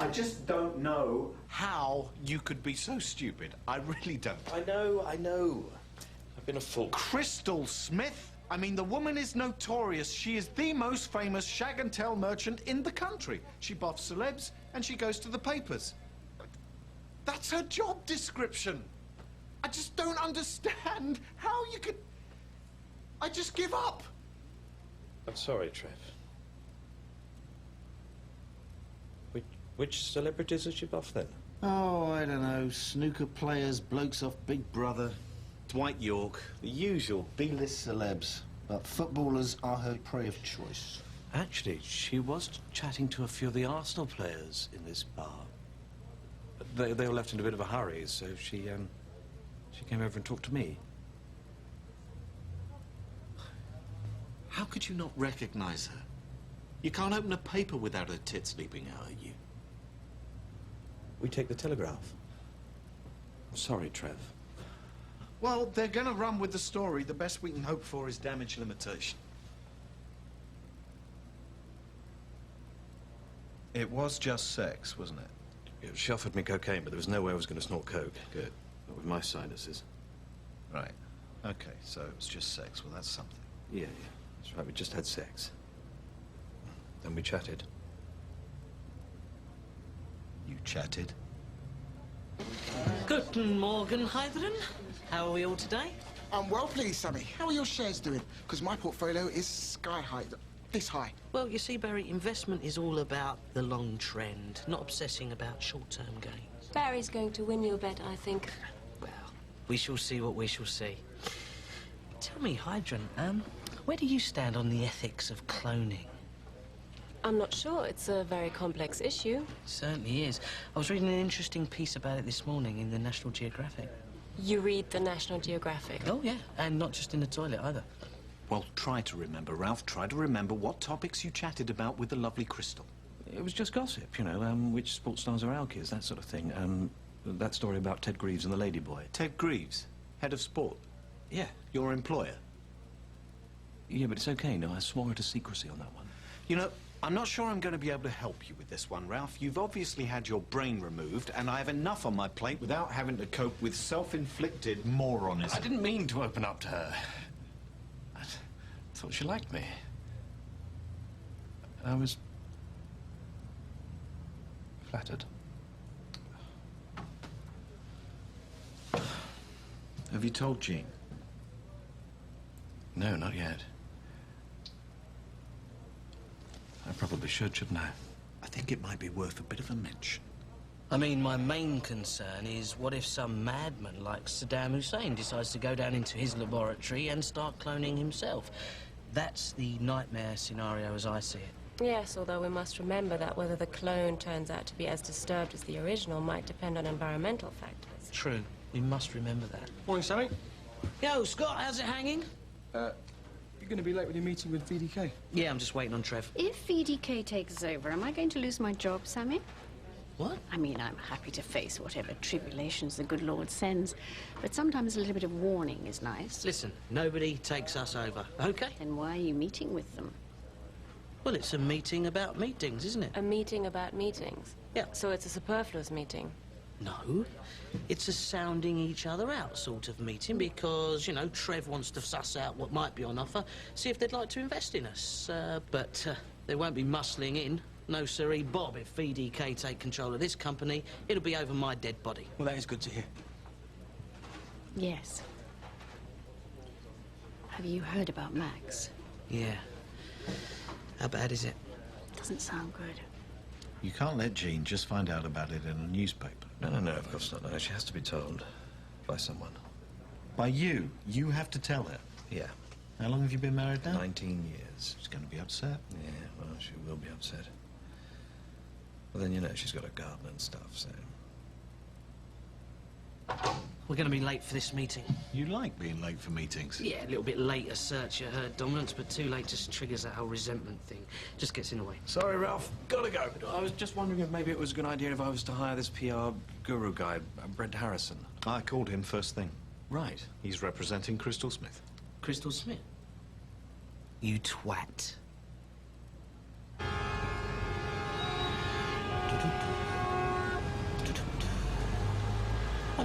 I just don't know how you could be so stupid. I really don't. I know. I've been a fool. Crystal Smith? I mean, the woman is notorious. She is the most famous shag and tell merchant in the country. She buffs celebs and she goes to the papers. That's her job description. I just don't understand how you could... I just give up. I'm sorry, Trev. Which celebrities has she buffed then? Oh, I don't know. Snooker players, blokes off Big Brother, Dwight York, the usual B-list celebs. But footballers are her prey of choice. Actually, she was chatting to a few of the Arsenal players in this bar. They all left in a bit of a hurry, so she came over and talked to me. How could you not recognize her? You can't open a paper without her tits leaping out at you. We take the Telegraph. Sorry, Trev. Well, they're gonna run with the story. The best we can hope for is damage limitation. It was just sex, wasn't it? She offered me cocaine, but there was no way I was going to snort coke. Good. Not with my sinuses. Right. Okay, so it was just sex. Well, that's something. Yeah, that's right. We just had sex. Then we chatted. You chatted? Guten Morgen, Heidren. How are we all today? I'm well pleased, Sammy. How are your shares doing? Because my portfolio is sky high. This high. Well, you see, Barry, investment is all about the long trend, not obsessing about short-term gains. Barry's going to win your bet, I think. Well, we shall see what we shall see. Tell me, Heidren, where do you stand on the ethics of cloning? I'm not sure. It's a very complex issue. It certainly is. I was reading an interesting piece about it this morning in the National Geographic. You read the National Geographic? Oh, yeah, and not just in the toilet, either. Well, try to remember, Ralph. Try to remember what topics you chatted about with the lovely Crystal. It was just gossip, you know, which sports stars are our kids, that sort of thing. That story about Ted Greaves and the Ladyboy. Ted Greaves, head of sport. Yeah. Your employer. Yeah, but it's okay, no, I swore her to secrecy on that one. You know, I'm not sure I'm going to be able to help you with this one, Ralph. You've obviously had your brain removed, and I have enough on my plate without having to cope with self-inflicted moronism. I didn't mean to open up to her. I thought she liked me. I was flattered. Have you told Jean? No, not yet. I probably should, shouldn't I? I think it might be worth a bit of a mention. I mean, my main concern is what if some madman like Saddam Hussein decides to go down into his laboratory and start cloning himself? That's the nightmare scenario as I see it. Yes, although we must remember that whether the clone turns out to be as disturbed as the original might depend on environmental factors. True. We must remember that. Morning, Sammy. Yo, Scott, how's it hanging? You're going to be late with your meeting with VDK. Yeah, I'm just waiting on Trev. If VDK takes over, am I going to lose my job, Sammy? What? I mean, I'm happy to face whatever tribulations the good Lord sends, but sometimes a little bit of warning is nice. Listen, nobody takes us over, okay? Then why are you meeting with them? Well, it's a meeting about meetings, isn't it? A meeting about meetings? Yeah. So it's a superfluous meeting? No. It's a sounding each other out sort of meeting because, you know, Trev wants to suss out what might be on offer, see if they'd like to invest in us. But they won't be muscling in. No, sirree, Bob, if VDK take control of this company, it'll be over my dead body. Well, that is good to hear. Yes. Have you heard about Max? Yeah. How bad is it? Doesn't sound good. You can't let Jean just find out about it in a newspaper. No, of course not. No, she has to be told by someone. By you. You have to tell her. Yeah. How long have you been married now? 19 years. She's going to be upset. Yeah, well, she will be upset. Well, then, you know, she's got a garden and stuff, so... We're going to be late for this meeting. You like being late for meetings? Yeah, a little bit late assert your herd dominance, but too late just triggers that whole resentment thing. Just gets in the way. Sorry, Ralph. Gotta go. I was just wondering if maybe it was a good idea if I was to hire this PR guru guy, Brent Harrison. I called him first thing. Right. He's representing Crystal Smith. Crystal Smith? You twat.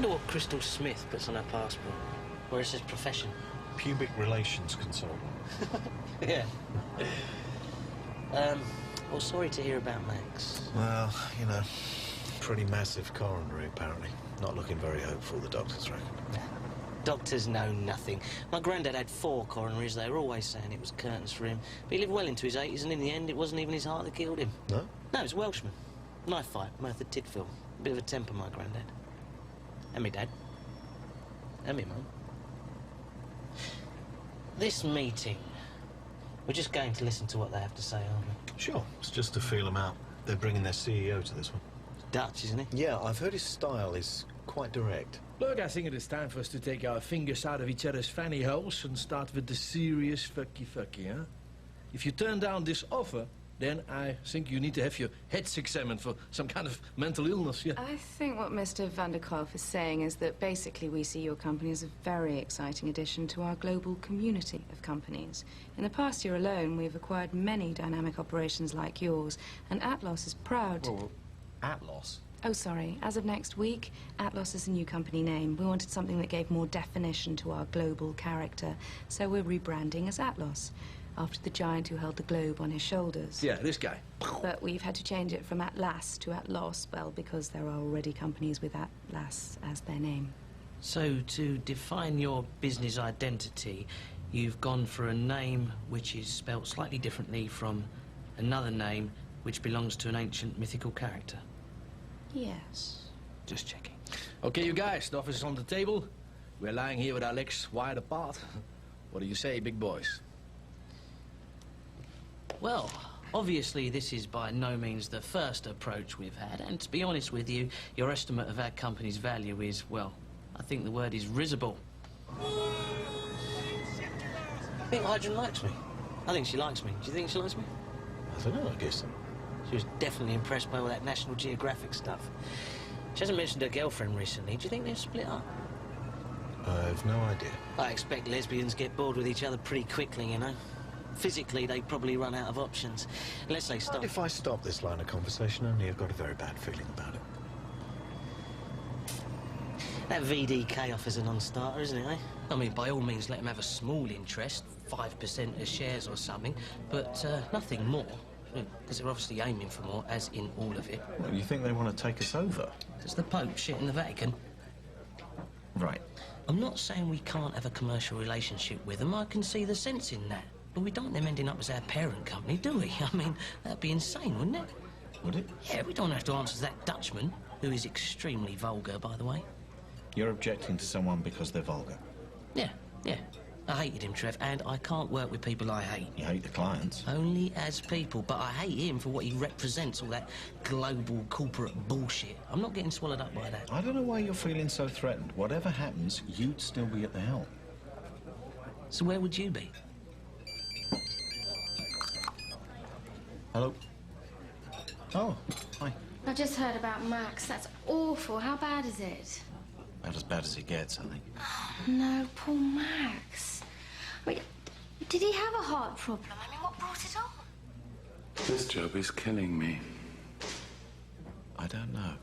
Wonder what Crystal Smith puts on her passport. Where it says profession. Pubic relations consultant. Yeah. Well, sorry to hear about Max. Well, you know, pretty massive coronary, apparently. Not looking very hopeful, the doctors reckon. Doctors know nothing. My granddad had 4 coronaries. They were always saying it was curtains for him. But he lived well into his 80s, and in the end, it wasn't even his heart that killed him. No? No, it was a Welshman. Knife fight, Merthyr Tydfil. A bit of a temper, my granddad. And me dad. And me mum. This meeting, we're just going to listen to what they have to say, aren't we? Sure. It's just to feel them out. They're bringing their CEO to this one. Dutch, isn't he? Yeah, I've heard his style is quite direct. Look, I think it is time for us to take our fingers out of each other's fanny holes and start with the serious fucky, huh? If you turn down this offer, then I think you need to have your heads examined for some kind of mental illness, yeah? I think what Mr. van der Kolff is saying is that basically we see your company as a very exciting addition to our global community of companies. In the past year alone, we've acquired many dynamic operations like yours, and Atlas is proud... Whoa. Atlas? Oh, sorry. As of next week, Atlas is a new company name. We wanted something that gave more definition to our global character, so we're rebranding as Atlas, after the giant who held the globe on his shoulders. Yeah, this guy. But we've had to change it from Atlas to Atlos, well, because there are already companies with Atlas as their name. So, to define your business identity, you've gone for a name which is spelt slightly differently from another name which belongs to an ancient mythical character. Yes. Just checking. Okay, you guys, the office is on the table. We're lying here with our legs wide apart. What do you say, big boys? Well, obviously this is by no means the first approach we've had, and to be honest with you, your estimate of our company's value is, well, I think the word is risible. I think Hydron likes me. I think she likes me. Do you think she likes me? I don't know, I guess so. She was definitely impressed by all that National Geographic stuff. She hasn't mentioned her girlfriend recently. Do you think they've split up? I have no idea. I expect lesbians get bored with each other pretty quickly, you know. Physically, they probably run out of options. Unless they stop... What if I stop this line of conversation? Only I've got a very bad feeling about it. That VDK offer's a non-starter, isn't it, eh? I mean, by all means, let them have a small interest, 5% of shares or something, but nothing more. Because they're obviously aiming for more, as in all of it. Well, you think they want to take us over? Does the Pope shit in the Vatican? Right. I'm not saying we can't have a commercial relationship with them. I can see the sense in that. But we don't want them ending up as our parent company, do we? I mean, that'd be insane, wouldn't it? Would it? Yeah, we don't have to answer to that Dutchman, who is extremely vulgar, by the way. You're objecting to someone because they're vulgar? Yeah. I hated him, Trev, and I can't work with people I hate. You hate the clients? Only as people, but I hate him for what he represents, all that global corporate bullshit. I'm not getting swallowed up by that. I don't know why you're feeling so threatened. Whatever happens, you'd still be at the helm. So where would you be? Hello? Oh, hi. I just heard about Max. That's awful. How bad is it? About as bad as it gets, I think. No, poor Max. Wait, did he have a heart problem? I mean, what brought it on? This job is killing me. I don't know.